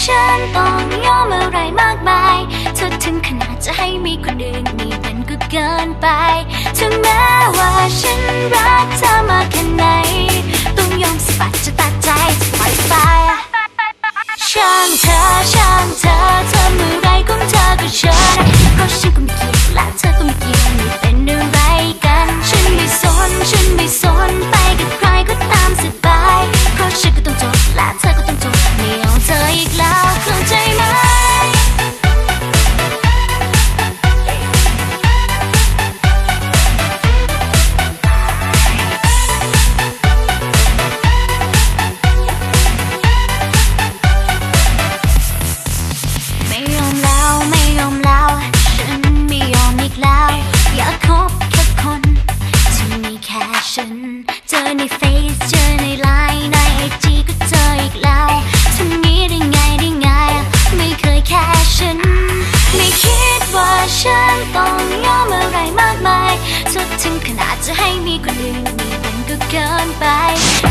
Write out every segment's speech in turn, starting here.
ฉันต้องยอมอะไรมากมายเธอถึงขนาดจะให้มีคนอื่นนี่มันก็เกินไปถึงแม้ว่าฉันรักเธอมากแค่ไหนต้องยอมสะบัดจะตัดใจจะปล่อยไปช่างเธอช่างเธอเธอเมื่อไรของเธอก็เชิญเพราะฉันก็ไม่เกี่ยวและเธอก็ไม่เกี่ยวนี่เป็นอะไรกันฉันไม่สนฉันไม่สนไปกับใครก็ตามสบายเพราะฉันก็ต้องจบและเธอก็ต้องจบไม่เอาเธออีกแล้วเข้าใจไหมไม่ยอมแล้วไม่ยอมแล้วฉันไม่ยอมอีกแล้วอยากคบแค่คนที่มีแค่ฉันเจอในเฟซเจอในไลน์ในไอจีก็เจออีกแล้วทำงี้ได้ไงได้ไงไม่เคยแค่ฉันไม่คิดว่าฉันต้องยอมอะไรมากมายสุดถึงขนาดจะให้มีคนอื่นนี่มันก็เกินไป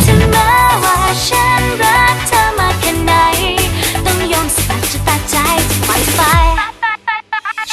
ถึงแม้ว่าฉันรักเธอมากแค่ไหนต้องยอมสะบัดจะตัดใจจะปล่อยไป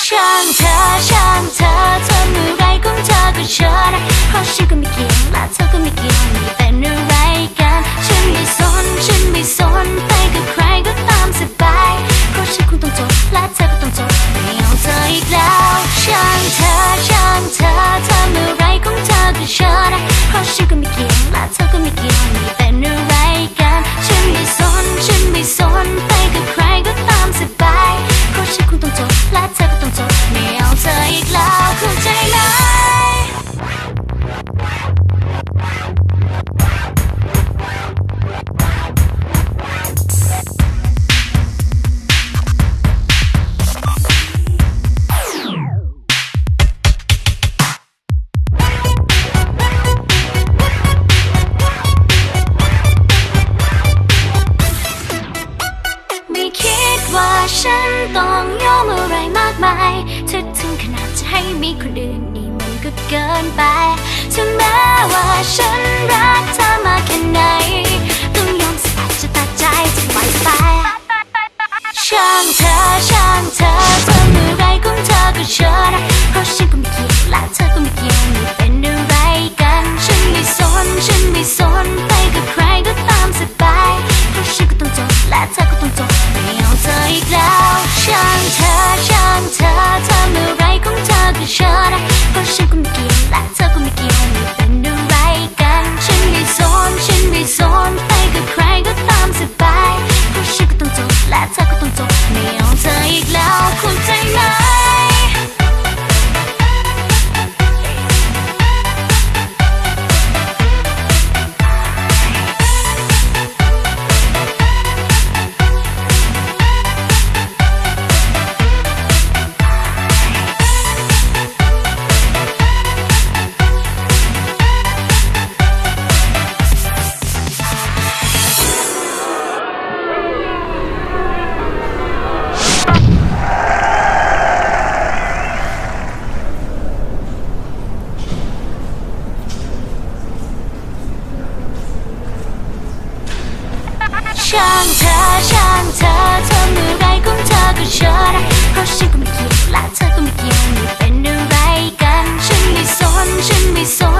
ช่างเธอช่างเธอเธอเมื่อไรของเธอก็เชิญเพราะฉันก็ไม่เกี่ยวและเธอก็ไม่เกี่ยวนี่เป็นอะไรกันฉันไม่สนฉันไม่สนไปกับใครก็ตามสบายเพราะฉันคงต้องจบและเธอก็ต้องจบไม่เอาเธออีกแล้วช่างเธอช่างเธอเธอเมื่อไรของเธอก็เชิญเพราะฉันก็ไม่เกี่ยวและเธอก็ไม่เกี่ยวนี่เป็นอะไรกันฉันไม่สนฉันไม่สนไปกับใครก็ตามสบายเพราะฉันคงต้องจบและเธอก็ต้องจบไม่เอาเธออีกแล้วเข้าใจไหมไม่คิดว่าฉันต้องยอมอะไรมากมายเธอถึงขนาดจะให้มีคนอื่นนี่มันก็เกินไปถึงแม้ว่าฉันรักเธอมากแค่ไหนต้องยอมสะบัดจะตัดใจจะปล่อยไปช่างเธอช่างเธอเธอเมื่อไรของเธอก็เชิญเพราะฉันก็ไม่เกี่ยวและเธอก็ไม่เกี่ยวนี่เป็นอะไรกันฉันไม่สนฉันไม่สนไปกับใครก็ตามสบายเพราะฉันก็ต้องจบและเธอก็ต้องจบไม่เอาเธออีกแล้วช่างเธอช่างเธอเธอเมื่อไรของเธอก็เชิญเพราะฉันก็ไม่เกี่ยวและเธอก็ไม่เกี่ยวนี่เป็นอะไรกันฉันไม่สนฉันไม่สนไปกับใครก็ตามสบายเพราะฉันก็ต้องจบและเธอก็ต้องจบไม่เอาเธออีกแล้วเข้าใจไหมช่างเธอช่างเธอเธอเมื่อไรของเธอก็เชิญเพราะฉันก็ไม่เกี่ยวและเธอก็ไม่เกี่ยวนี่เป็นอะไรกันฉันไม่สนฉันไม่สน